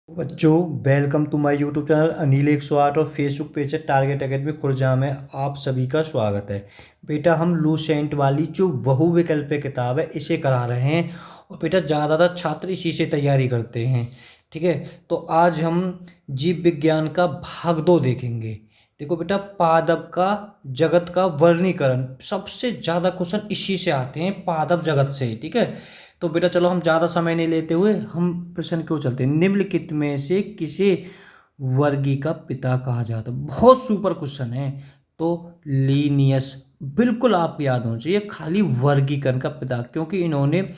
बच्चों, welcome to my YouTube channel Anil 108 और Facebook page है टारगेट एकेडमी खुर्जा में आप सभी का स्वागत है। बेटा हम लूसेंट वाली जो बहुविकल्पीय किताब है इसे करा रहे हैं और बेटा ज़्यादातर छात्र इसी से तैयारी करते हैं। ठीक है, तो आज हम जीव विज्ञान का भाग 2 देखेंगे। देखो बेटा, पादप का जगत का वर्गीकरण सबसे ज़्यादा क्वेश्चन इसी से आते हैं, पादप जगत से। ठीक है, तो बेटा चलो हम ज़्यादा समय नहीं लेते हुए हम प्रश्न क्यों चलते हैं। निम्नलिखित में से किसे वर्गी का पिता कहा जाता है? बहुत सुपर क्वेश्चन है। तो लीनियस बिल्कुल आपको याद होना चाहिए, खाली वर्गीकरण का पिता, क्योंकि इन्होंने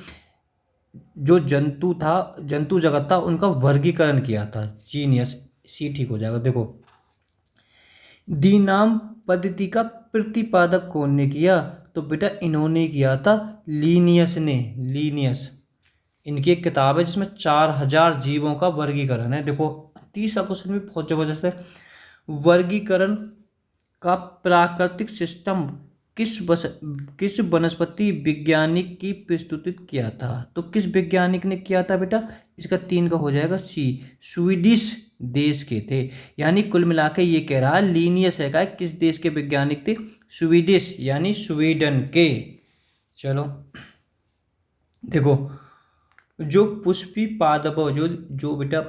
जो जंतु था, जंतु जगत था, उनका वर्गीकरण किया था। जीनियस, सी ठीक हो जाएगा। देखो, दी नाम पद्धति का प्रतिपादक कौन ने किया? तो बेटा इन्होंने किया था, लीनियस ने। लीनियस, इनकी एक किताब है जिसमें 4000 जीवों का वर्गीकरण है। देखो, तीसरा क्वेश्चन भी बहुत जबरदस्त है। वर्गीकरण का प्राकृतिक सिस्टम किस वनस्पति वैज्ञानिक की प्रस्तुत किया था? तो किस वैज्ञानिक ने किया था बेटा? इसका 3 का हो जाएगा सी। स्वीडिश देश के थे। यानी कुल मिला के ये कह रहा है, लीनियस है का किस देश के वैज्ञानिक थे? स्वीडिश यानी स्वीडन के। चलो देखो, जो पुष्पी पादप, जो जो बेटा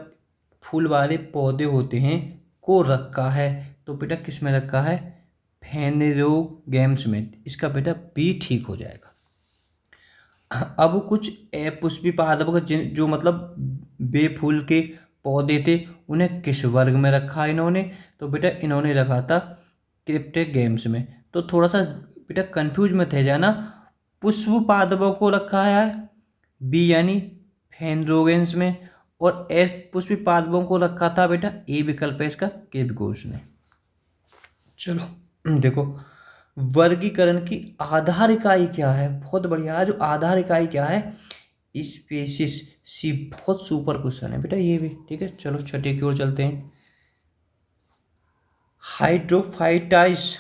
फूल वाले पौधे होते हैं को रखा है, तो बेटा किस में रखा है? फेनेरोगेम्स में। इसका बेटा बी ठीक हो जाएगा। अब कुछ पुष्पी पादप का जो मतलब बेफूल के पौधे थे, उन्हें किस वर्ग में रखा इन्होंने? तो बेटा इन्होंने रखा था क्रिप्टोगेम्स में। तो थोड़ा सा बेटा कंफ्यूज मत है जाना, पुष्प पादपों को रखा है बी यानी फेनरोगेंस में, और एफ पुष्पी पादपों को रखा था बेटा ए विकल्प है इसका, केविकोस ने। चलो देखो, वर्गीकरण की आधार इकाई क्या है? बहुत बढ़िया, जो आधार इकाई क्या है? स्पीशीज। सी, बहुत सुपर क्वेश्चन है बेटा ये भी। ठीक है, चलो छठे की ओर चलते हैं। हाइड्रोफाइटाइस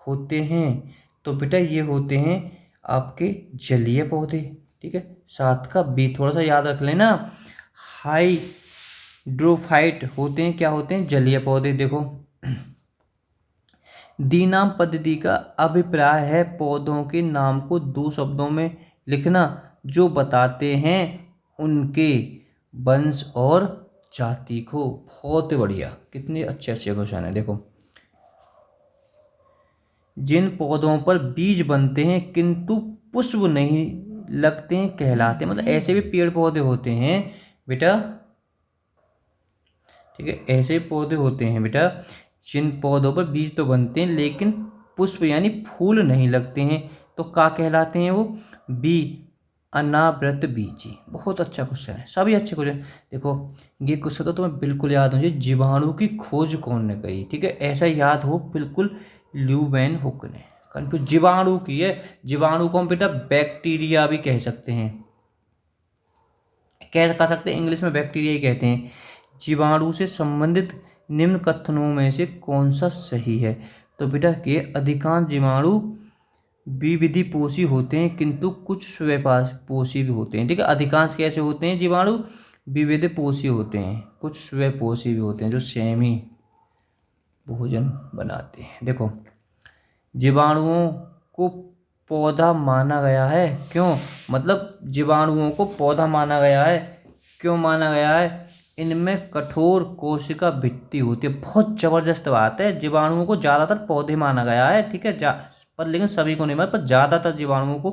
होते हैं, तो बेटा ये होते हैं आपके जलीय पौधे। ठीक है, 7 का बी थोड़ा सा याद रख लेना। हाइड्रोफाइट होते हैं, क्या होते हैं? जलीय पौधे। देखो, दी नाम पद्धति का अभिप्राय है पौधों के नाम को 2 शब्दों में लिखना जो बताते हैं उनके वंश और जाति को। बहुत बढ़िया, कितने अच्छे अच्छे क्वेश्चन है। देखो, जिन पौधों पर बीज बनते हैं किंतु पुष्प नहीं लगते हैं कहलाते हैं। मतलब ऐसे भी पेड़ पौधे होते हैं बेटा, ठीक है, ऐसे पौधे होते हैं बेटा जिन पौधों पर बीज तो बनते हैं लेकिन पुष्प यानी फूल नहीं लगते हैं, तो क्या कहलाते हैं वो? बी, अनावृत बीजी। बहुत अच्छा क्वेश्चन है, सभी अच्छे क्वेश्चन। देखो, ये क्वेश्चन तो तुम्हें बिल्कुल याद हो, जीवाणु की खोज कौन ने करी? ठीक है, ऐसा याद हो बिल्कुल, ल्यूवेन हुक ने। कंफ्यूज जीवाणु की है। जीवाणु को हम बेटा बैक्टीरिया भी कह सकते हैं, कह सकते हैं, इंग्लिश में बैक्टीरिया ही कहते हैं। जीवाणु से संबंधित निम्न कथनों में से कौन सा सही है? तो बेटा ये अधिकांश जीवाणु विविधि पोषी होते हैं किंतु कुछ स्वपोषी भी होते हैं। ठीक है, अधिकांश कैसे होते हैं जीवाणु? विविध पोषी होते हैं, कुछ स्वपोषी भी होते हैं जो सेमी भोजन बनाते हैं। देखो, जीवाणुओं को पौधा माना गया है, क्यों? मतलब जीवाणुओं को पौधा माना गया है, क्यों माना गया है? इनमें कठोर कोशिका भित्ति होती है। बहुत जबरदस्त बात है, जीवाणुओं को ज़्यादातर पौधे माना गया है। ठीक है, पर लेकिन सभी को नहीं माना, पर ज़्यादातर जीवाणुओं को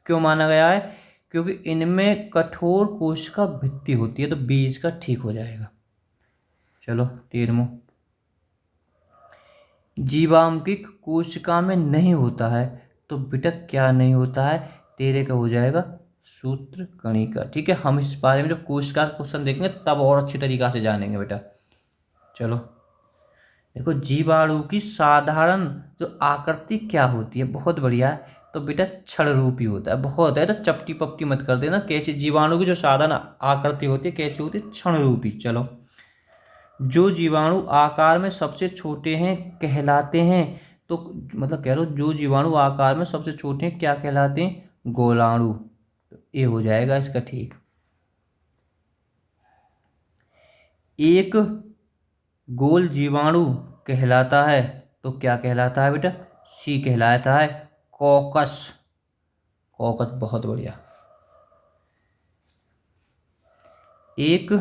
क्यों माना गया है? क्योंकि इनमें कठोर कोशिका भित्ति होती है। तो बीज का ठीक हो जाएगा। चलो 13वां, जीवांकिक कोशिका में नहीं होता है, तो बेटा क्या नहीं होता है? 13 का हो जाएगा सूत्र कणिका। ठीक है, हम इस बारे में जब कोशिका का क्वेश्चन देखेंगे तब और अच्छी तरीका से जानेंगे बेटा। चलो देखो, जीवाणु की साधारण जो आकृति क्या होती है? बहुत बढ़िया है, तो बेटा छड़ रूपी होता है। बहुत है, तो चपटी पपटी मत कर देना। कैसी जीवाणु की जो साधारण आकृति होती है कैसी होती है? क्षण रूपी। चलो, जो जीवाणु आकार में सबसे छोटे हैं कहलाते हैं, तो मतलब कह लो जो जीवाणु आकार में सबसे छोटे हैं क्या कहलाते हैं? गोलाणु। तो ये हो जाएगा इसका ठीक। एक गोल जीवाणु कहलाता है, तो क्या कहलाता है बेटा? सी कहलाता है कॉकस। कॉकस, बहुत बढ़िया। एक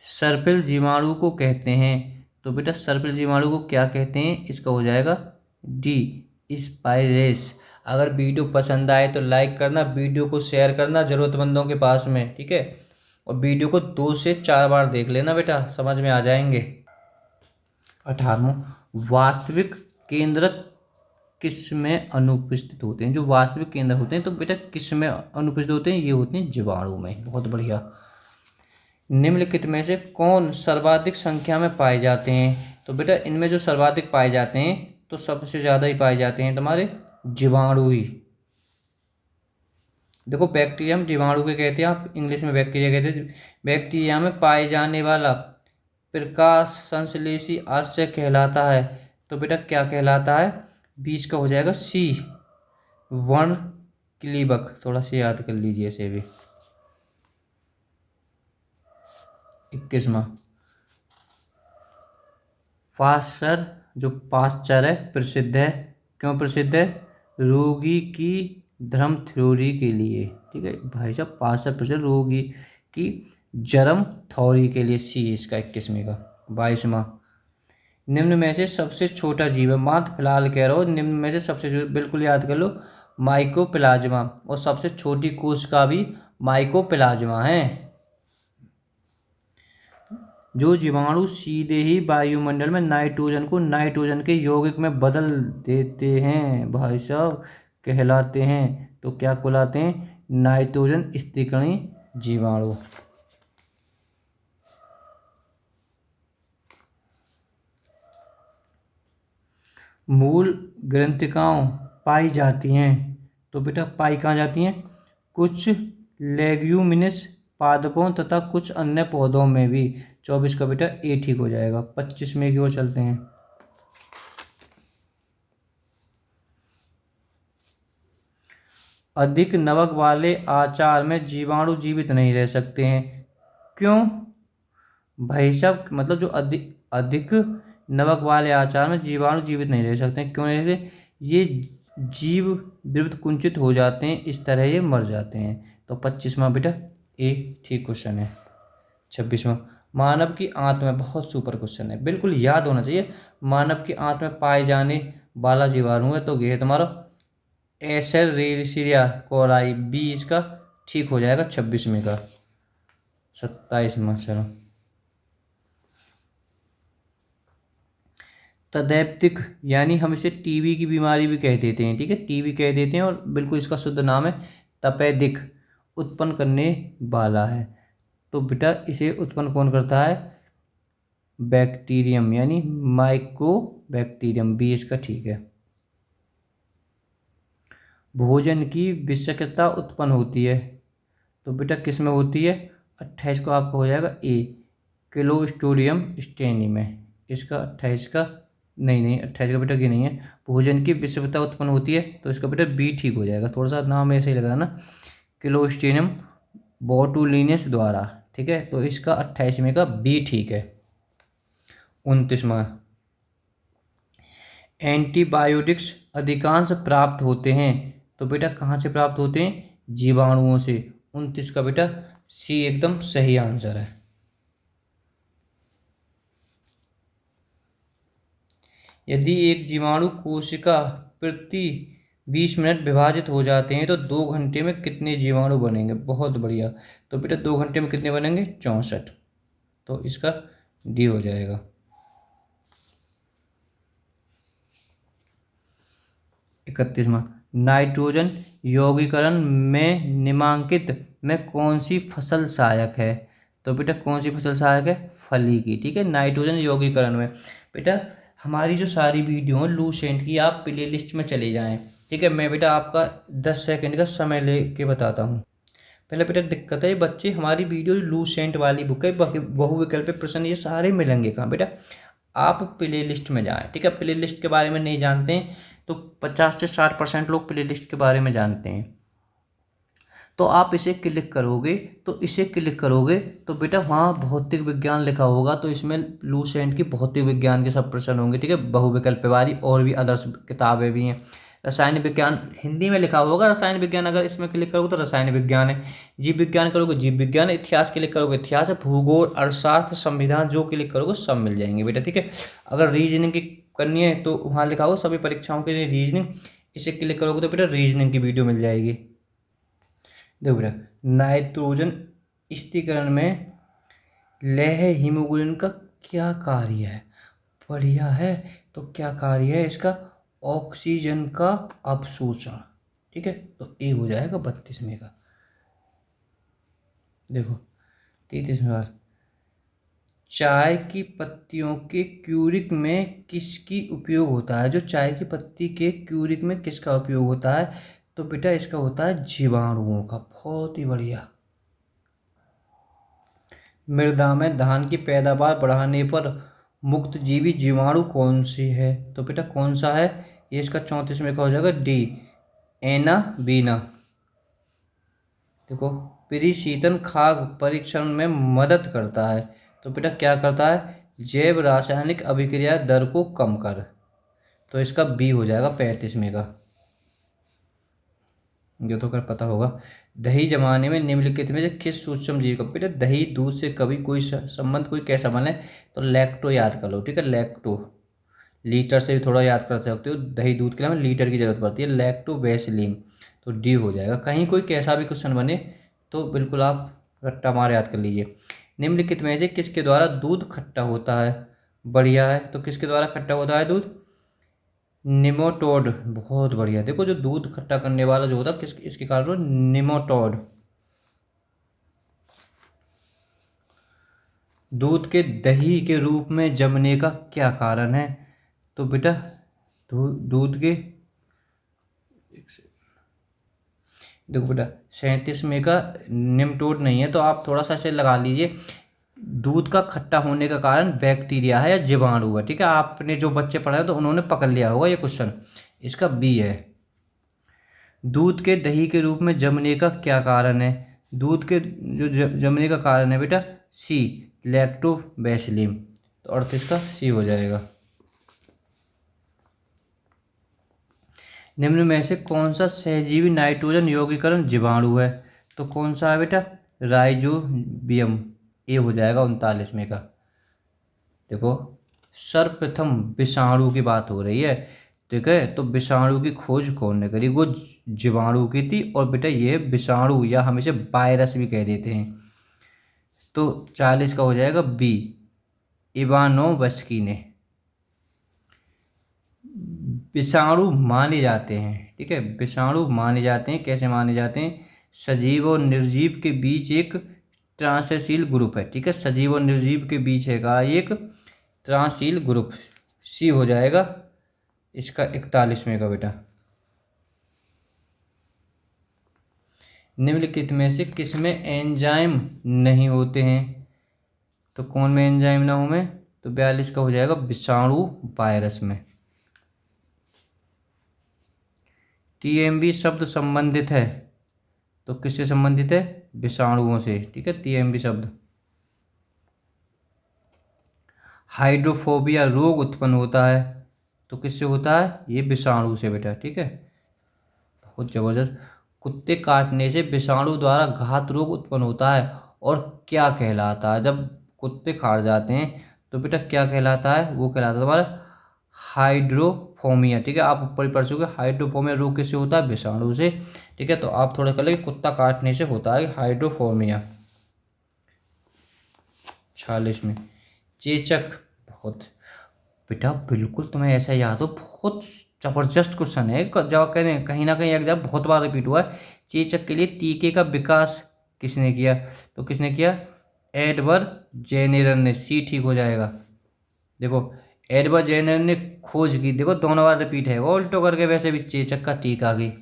सर्पिल जीवाणु को कहते हैं, तो बेटा सर्पिल जीवाणु को क्या कहते हैं? इसका हो जाएगा डी, स्पाइरेस। अगर वीडियो पसंद आए तो लाइक करना, वीडियो को शेयर करना ज़रूरतमंदों के पास में, ठीक है। और वीडियो को 2 से 4 बार देख लेना बेटा, समझ में आ जाएंगे। 18वां, वास्तविक केंद्रक किस में अनुपस्थित होते हैं? जो वास्तविक केंद्र होते हैं तो बेटा किस में अनुपस्थित होते हैं? ये होते हैं जीवाणु में। बहुत बढ़िया। निम्नलिखित में से कौन सर्वाधिक संख्या में पाए जाते हैं? तो बेटा इनमें जो सर्वाधिक पाए जाते हैं तो सबसे ज़्यादा ही पाए जाते हैं तुम्हारे जीवाणु ही। देखो बैक्टीरिया हम जीवाणु के कहते हैं, आप इंग्लिश में बैक्टीरिया कहते हैं। बैक्टीरिया में पाए जाने वाला प्रकाश संश्लेषी आश्चर्य कहलाता है, तो बेटा क्या कहलाता है? 20 का हो जाएगा सी, वर्ण क्लीबक। थोड़ा सा याद कर लीजिए इसे भी। 21वां, पास्चर, जो पास्चर है प्रसिद्ध है, क्यों प्रसिद्ध है? रोगी की धर्म थ्योरी के लिए, ठीक है भाई साहब। पास्चर प्रसिद्ध रोगी की जर्म थ्योरी के लिए, सी इसका 21वें का। 22वां, निम्न में से सबसे छोटा जीव है, मात्र फिलहाल कह रहा हो निम्न में से सबसे, बिल्कुल याद कर लो, माइकोप्लाज्मा। और सबसे छोटी कोश का भी माइकोप्लाज्मा है। जो जीवाणु सीधे ही वायुमंडल में नाइट्रोजन को नाइट्रोजन के यौगिक में बदल देते हैं भाई साहब, कहलाते हैं, तो क्या कहलाते हैं? नाइट्रोजन स्थिरीकरण जीवाणु। मूल ग्रंथिकाओं पाई जाती हैं, तो बेटा पाई कहाँ जाती हैं? कुछ लेग्यूमिनस पादपों तथा कुछ अन्य पौधों में भी। 24 का बेटा ए ठीक हो जाएगा। 25 में की ओर चलते हैं। अधिक नमक वाले आचार में जीवाणु जीवित नहीं रह सकते हैं, क्यों भाई साहब? मतलब जो अधिक अधिक नमक वाले आचार में जीवाणु जीवित नहीं रह सकते हैं, क्यों नहीं रहते? ये जीव द्रवित कुंचित हो जाते हैं, इस तरह ये मर जाते हैं। तो 25वां बेटा ए ठीक क्वेश्चन है। 26वां, मानव की आंत में, बहुत सुपर क्वेश्चन है, बिल्कुल याद होना चाहिए। मानव की आंत में पाए जाने वाला जीवाणु है, तो ये है तुम्हारा एसेरिया कोलाई, बी इसका ठीक हो जाएगा 26वें का। 27वां, चलो तदैप्तिक, यानी हम इसे टीबी की बीमारी भी कह देते हैं, ठीक है, टीबी कह देते हैं, और बिल्कुल इसका शुद्ध नाम है तपेदिक, उत्पन्न करने वाला है। तो बेटा इसे उत्पन्न कौन करता है? बैक्टीरियम, यानी माइकोबैक्टीरियम, बी इसका ठीक है। भोजन की विषाक्तता उत्पन्न होती है, तो बेटा किस में होती है? 28 को आपका हो जाएगा ए, क्लोस्ट्रिडियम स्टेनी में। इसका 28 का नहीं 28 का बेटा ये नहीं है। भोजन की विषाक्तता उत्पन्न होती है, तो इसका बेटा बी ठीक हो जाएगा। थोड़ा सा नाम ऐसे ही लग रहा है ना, क्लोस्ट्रिडियम बोटुलिनस द्वारा, ठीक है, तो इसका 28वें का बी ठीक है। 29वां, एंटीबायोटिक्स अधिकांश प्राप्त होते हैं, तो बेटा कहाँ से प्राप्त होते हैं? जीवाणुओं से। 29 का बेटा सी एकदम सही आंसर है। यदि एक जीवाणु कोशिका प्रति 20 मिनट विभाजित हो जाते हैं तो 2 घंटे में कितने जीवाणु बनेंगे? बहुत बढ़िया। तो बेटा 2 घंटे में कितने बनेंगे? 64। तो इसका डी हो जाएगा। 31वां, नाइट्रोजन यौगिकरण में निम्नलिखित में कौन सी फसल सहायक है? तो बेटा कौन सी फसल सहायक है? फली की, ठीक है, नाइट्रोजन यौगिकरण में। बेटा हमारी जो सारी वीडियो है लूसेंट की, आप प्ले लिस्ट में चले जाएं, ठीक है। मैं बेटा आपका 10 सेकंड का समय ले के बताता हूँ। पहले बेटा दिक्कत है, बच्चे हमारी वीडियो लूसेंट वाली बुक है, बहुविकल्पिक प्रश्न ये सारे मिलेंगे कहाँ बेटा? आप प्ले लिस्ट में जाएँ, ठीक है। प्ले लिस्ट के बारे में नहीं जानते हैं तो 50 से 60% लोग प्ले लिस्ट के बारे में जानते हैं। तो आप इसे क्लिक करोगे, तो बेटा वहाँ भौतिक विज्ञान लिखा होगा, तो इसमें लूसेंट की भौतिक विज्ञान के सब प्रश्न होंगे, ठीक है, बहुविकल्प वाली, और भी अदर्स किताबें भी हैं। रसायन विज्ञान हिंदी में लिखा होगा रसायन विज्ञान, अगर इसमें क्लिक करोगे तो रसायन विज्ञान है। जीव विज्ञान करोगे जीव विज्ञान है, इतिहास क्लिक करोगे इतिहास है, भूगोल, अर्थशास्त्र, संविधान जो क्लिक करोगे सब मिल जाएंगे बेटा, ठीक है। अगर रीजनिंग की करनी है तो वहाँ लिखा होगा सभी परीक्षाओं के लिए रीजनिंग, इसे क्लिक करोगे तो बेटा रीजनिंग की वीडियो मिल जाएगी। देखो बेटा, नाइट्रोजन स्थिरीकरण में लौह हीमोग्लोबिन का क्या कार्य है? बढ़िया है। तो क्या कार्य है इसका? ऑक्सीजन का अवशोषण, ठीक है। तो ए हो जाएगा 32वें का। देखो 33वें बार, चाय की पत्तियों के क्यूरिक में किसकी उपयोग होता है? जो चाय की पत्ती के क्यूरिक में किसका उपयोग होता है? तो बेटा इसका होता है जीवाणुओं का। बहुत ही बढ़िया। मृदा में धान की पैदावार बढ़ाने पर मुक्त जीवी जीवाणु कौन सी है? तो बेटा कौन सा है? ये इसका 34वें का हो जाएगा डी, एना बीना। देखो, प्रीशीतन खाद्य परीक्षण में मदद करता है। तो बेटा क्या करता है? जैव रासायनिक अभिक्रिया दर को कम कर। तो इसका बी हो जाएगा 35वें का। ये तो कर पता होगा। दही जमाने में निम्नलिखित में से किस सूक्ष्म जीव का? बेटा दही दूध से कभी कोई संबंध कोई कैसा बने? तो लैक्टो याद कर लो, ठीक है, लैक्टो। लीटर से भी थोड़ा याद कर सकते हो, दही दूध के लिए हमें लीटर की जरूरत पड़ती है, लैक्टोबैसिलिन। तो डी हो जाएगा। कहीं कोई कैसा भी क्वेश्चन बने तो बिल्कुल आप रट्टा मार याद कर लीजिए। निम्नलिखित में से किसके द्वारा दूध खट्टा होता है? बढ़िया है। तो किसके द्वारा खट्टा होता है दूध? निमोटोड। बहुत बढ़िया। देखो जो दूध खट्टा करने वाला जो होता है किस इसके कारण निमोटोड। दूध के दही के रूप में जमने का क्या कारण है? तो बेटा दूध के, देखो बेटा 37वें का निमटोड नहीं है, तो आप थोड़ा सा इसे लगा लीजिए। दूध का खट्टा होने का कारण बैक्टीरिया है या जीवाणु है, ठीक है। आपने जो बच्चे पढ़े हैं तो उन्होंने पकड़ लिया होगा ये क्वेश्चन। इसका बी है। दूध के दही के रूप में जमने का क्या कारण है? दूध के जो जमने का कारण है बेटा सी, लैक्टोबैसिलम। तो 38 का सी हो जाएगा। निम्न में से कौन सा सहजीवी नाइट्रोजन यौगिकरण जीवाणु है? तो कौन सा है बेटा? राइजोबियम। ए हो जाएगा 39वें का। देखो सर्वप्रथम विषाणु की बात हो रही है, ठीक है। तो विषाणु की खोज कौन ने करी? वो जीवाणु की थी। और बेटा ये विषाणु या हम इसे वायरस भी कह देते हैं। तो 40 का हो जाएगा बी, इवानोव्स्की ने। विषाणु माने जाते हैं, ठीक है, विषाणु माने जाते हैं। कैसे माने जाते हैं? सजीव और निर्जीव के बीच एक ट्रांसशील ग्रुप है, ठीक है। सजीव और निर्जीव के बीच है का एक ट्रांसशील ग्रुप। सी हो जाएगा इसका 41वें का बेटा। निम्नलिखित में से किसमें एंजाइम नहीं होते हैं? तो कौन में एंजाइम ना हो में? तो 42 का हो जाएगा विषाणु वायरस में। टीएमबी शब्द संबंधित है, तो किससे संबंधित है? विषाणुओं से, ठीक है। टीएमबी शब्द। हाइड्रोफोबिया रोग उत्पन्न होता है, तो किससे होता है? ये विषाणु से बेटा, ठीक है। बहुत जबरदस्त। कुत्ते काटने से विषाणु द्वारा घात रोग उत्पन्न होता है और क्या कहलाता है? जब कुत्ते काट जाते हैं तो बेटा क्या कहलाता है? वो कहलाता है तुम्हारा हाइड्रोफोमिया, ठीक है। आप ऊपर ही पढ़ चुके। हाइड्रोफोमिया रोग किससे होता है? विषाणु से, ठीक है। तो आप थोड़ा कर लेंगे, कुत्ता काटने से होता है हाइड्रोफोमिया। 46 में चेचक। बहुत बेटा बिल्कुल तुम्हें ऐसा याद हो, बहुत जबरदस्त क्वेश्चन है। जवाब कहते हैं कहीं ना कहीं एग्जाम बहुत बार रिपीट हुआ है। चेचक के लिए टीके का विकास किसने किया? तो किसने किया? एडवर्ड जेनेर ने। सी ठीक हो जाएगा। देखो एडवर्ड जेनेर ने खोज की। देखो दोनों बार रिपीट है, उल्टो करके वैसे भी चेचक का टीका की।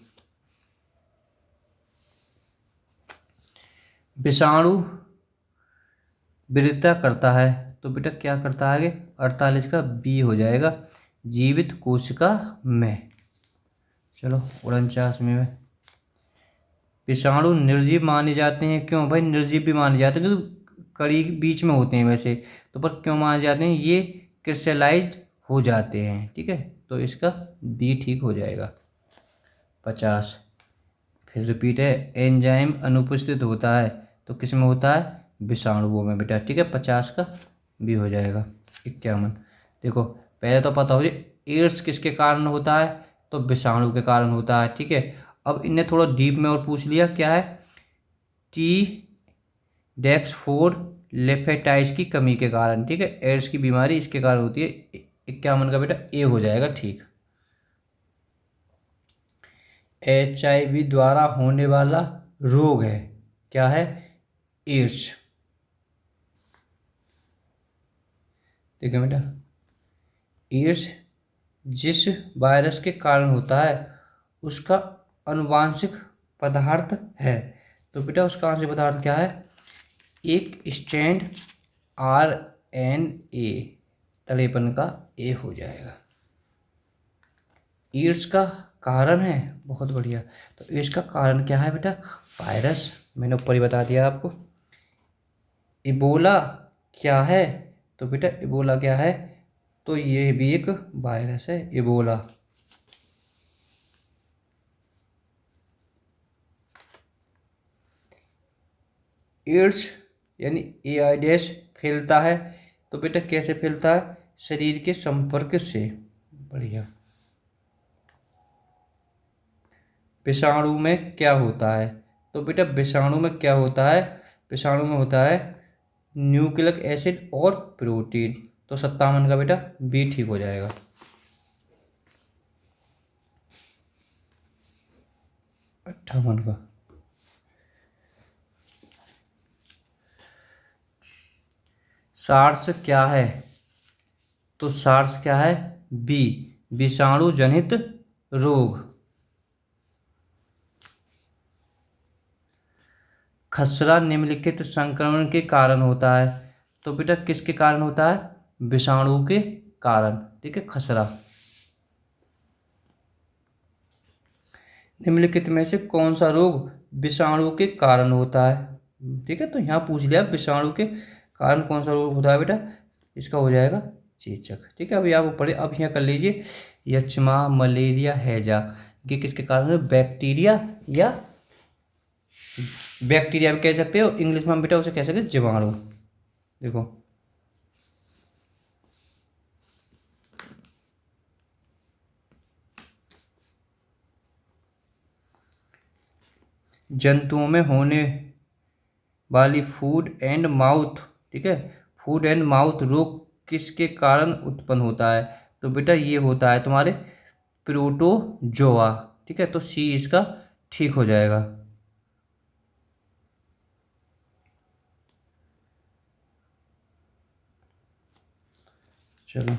विषाणु विविधता करता है, तो बेटा क्या करता है आगे? 48 का बी हो जाएगा, जीवित कोशिका में। चलो 49 में विषाणु निर्जीव माने जाते हैं। क्यों भाई निर्जीव भी माने जाते हैं क्योंकि कड़ी बीच में होते हैं वैसे तो, पर क्यों माने जाते हैं, ये क्रिस्टलाइज्ड हो जाते हैं। ठीक है, तो इसका बी ठीक हो जाएगा। 50 फिर रिपीट है, एंजाइम अनुपस्थित होता है तो किस में होता है, विषाणुओं में बेटा। ठीक है, 50 का बी हो जाएगा। 51 देखो, पहले तो पता हो एड्स किसके कारण होता है, तो विषाणु के कारण होता है। ठीक है, अब इन्हें थोड़ा डीप में और पूछ लिया, क्या है, टी डेक्स4 लेफेटाइस की कमी के कारण। ठीक है, एड्स की बीमारी इसके कारण होती है। 51 का बेटा ए हो जाएगा ठीक। HIV द्वारा होने वाला रोग है, क्या है, एड्स। देखिए बेटा, एड्स जिस वायरस के कारण होता है उसका अनुवांशिक पदार्थ है। तो बेटा उसका आंशिक पदार्थ क्या है, एक स्ट्रैंड RNA, तलेपन का ए हो जाएगा। एड्स का कारण है, बहुत बढ़िया। तो एड्स का कारण क्या है बेटा, वायरस, मैंने ऊपर ही बता दिया आपको। इबोला क्या है, तो बेटा इबोला क्या है, तो ये भी एक वायरस है, इबोला। एड्स यानी AIDS फैलता है, तो बेटा कैसे फैलता है, शरीर के संपर्क से। बढ़िया। विषाणु में क्या होता है, तो बेटा विषाणु में क्या होता है, विषाणु में होता है न्यूक्लिक एसिड और प्रोटीन। तो 57 का बेटा बी ठीक हो जाएगा। 58 का सार्स क्या है, तो सार्स क्या है, बी विषाणु जनित रोग। खसरा निम्नलिखित संक्रमण के कारण होता है, तो बेटा किसके कारण होता है, विषाणु के कारण। ठीक है, खसरा। निम्नलिखित में से कौन सा रोग विषाणु के कारण होता है। ठीक है, तो यहाँ पूछ लिया विषाणु के कारण कौन सा रोग होता है बेटा, इसका हो जाएगा चेचक। ठीक है, अभी आप पढ़े, अब यहाँ कर लीजिए, यक्ष्मा, मलेरिया, हैजा, ये किसके कारण है, बैक्टीरिया या बैक्टीरिया भी कह सकते हो, इंग्लिश में हम बेटा उसे कह सकते हैं जीवाणु। देखो जंतुओं में होने वाली फूड एंड माउथ, ठीक है, फूड एंड माउथ रोग किसके कारण उत्पन्न होता है, तो बेटा ये होता है तुम्हारे प्रोटोजोआ। ठीक है, तो सी इसका ठीक हो जाएगा। चलो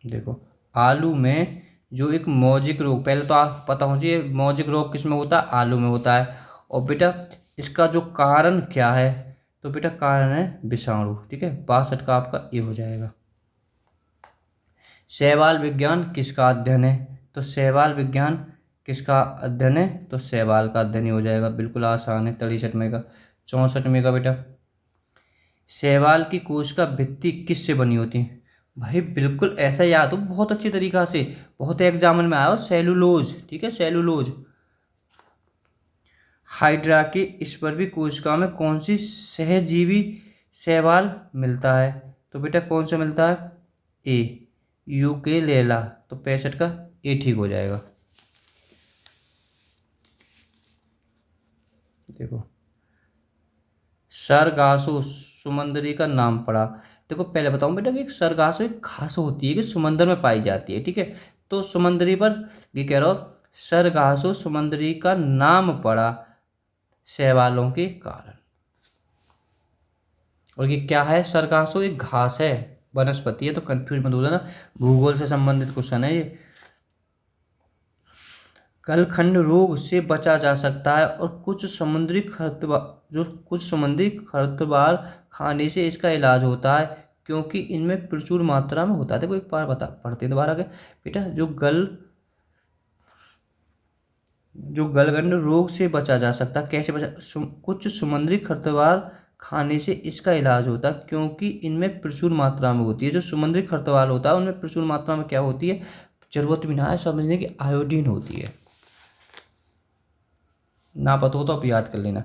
देखो, आलू में जो एक मौजिक रोग, पहले तो आप पता हो जी मौजिक रोग किस में होता है, आलू में होता है। और बेटा इसका जो कारण क्या है, तो बेटा कारण है विषाणु। ठीक है, 62 का आपका ये हो जाएगा। शैवाल विज्ञान किसका अध्ययन है, तो शैवाल विज्ञान किसका अध्ययन है, तो शैवाल का अध्ययन ही हो जाएगा, बिल्कुल आसान है। 63 में का। 64 में का बेटा, शैवाल की कोशिका भित्ति किस से बनी होती है, भाई बिल्कुल ऐसा याद हो बहुत अच्छी तरीका से, बहुत एग्जाम में आया हो, सेलुलोज। ठीक है, सेलुलोज। हाइड्रा के स्पर्वी कोशिका में कौन सी सहजीवी शैवाल मिलता है, तो बेटा कौन सा मिलता है, ए यूकेलेला। तो 65 का ए ठीक हो जाएगा। देखो, सरगासो सुमंदरी का नाम पड़ा। देखो पहले बताऊं बेटा कि सरगासो एक घास होती है कि समुद्र में पाई जाती है। ठीक है, तो समुद्री पर ये कह रहा हूँ, सरगासो समुंदरी का नाम पड़ा शैवालों के कारण। और ये क्या है, सरगासो एक घास है, वनस्पति है, तो कंफ्यूज मत हो जाना, भूगोल से संबंधित क्वेश्चन है ये। गलखंड रोग से बचा जा सकता है और कुछ समुद्री खरपतवार खाने से इसका इलाज होता है, क्योंकि इनमें प्रचुर मात्रा में होता है। देखो एक बार पढ़ते हैं दोबारा के बेटा, जो गलगंड रोग से बचा जा सकता, कैसे बचा? कुछ समुद्री खरपतवार खाने से इसका इलाज होता है, क्योंकि इनमें प्रचुर मात्रा में होती है। जो समुद्री खरपतवार होता है उनमें प्रचुर मात्रा में क्या होती है, जरूरत भी ना है समझने की, आयोडीन होती है। ना पता हो तो आप याद कर लेना।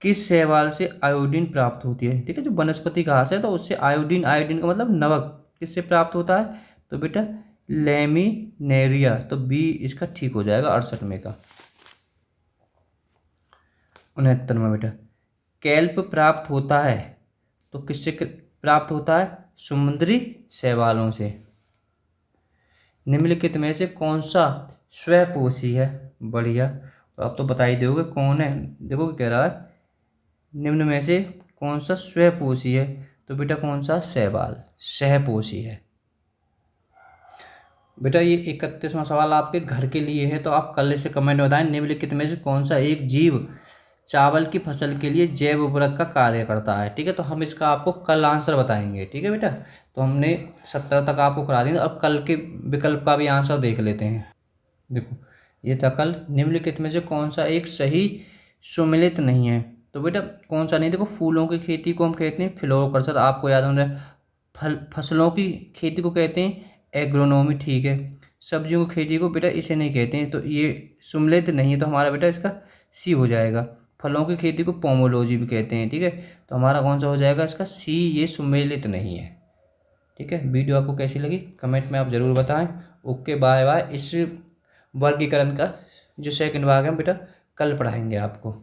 किस शैवाल से आयोडीन प्राप्त होती है? ठीक है, जो वनस्पति घास है तो उससे आयोडीन, आयोडीन का मतलब नमक, किससे प्राप्त होता है? तो बेटा लेमिनेरिया, तो बी इसका ठीक हो जाएगा 68 में का। 69 में बेटा कैल्प प्राप्त होता है, तो किससे प्राप्त होता है? समुद्री शैवालों से। निम्नलिखित में से कौन सा स्वपोषी है? बढ़िया, तो आप तो बता ही दोगे कौन है। देखो क्या कह रहा है, निम्न में से कौन सा स्वपोषी है? तो बेटा कौन सा? शैवाल सहपोषी है। बेटा ये 31वां सवाल आपके घर के लिए है, तो आप कल से कमेंट में बताएं निम्नलिखित में से कौन सा एक जीव चावल की फसल के लिए जैव उर्वरक का कार्य करता है। ठीक है, तो हम इसका आपको कल आंसर बताएंगे। ठीक है बेटा, तो हमने 17 तक आपको करा दिया, अब कल के विकल्प का भी आंसर देख लेते हैं। देखो ये था कल, निम्नलिखित में से कौन सा एक सही सुमेलित नहीं है? तो बेटा कौन सा नहीं? देखो फूलों की खेती को हम कहते हैं फ्लोरोकल्चर, आपको याद होना है। फसलों की खेती को कहते हैं एग्रोनॉमी, ठीक है। सब्जियों की खेती को बेटा इसे नहीं कहते हैं, तो ये सुमेलित नहीं है, तो हमारा बेटा इसका सी हो जाएगा। फलों की खेती को पोमोलॉजी भी कहते हैं, ठीक है, तो हमारा कौन सा हो जाएगा? इसका सी, ये सुमेलित नहीं है। ठीक है, वीडियो आपको कैसी लगी कमेंट में आप ज़रूर बताएं। Okay bye bye. इस वर्गीकरण का जो सेकंड भाग है बेटा कल पढ़ाएंगे आपको।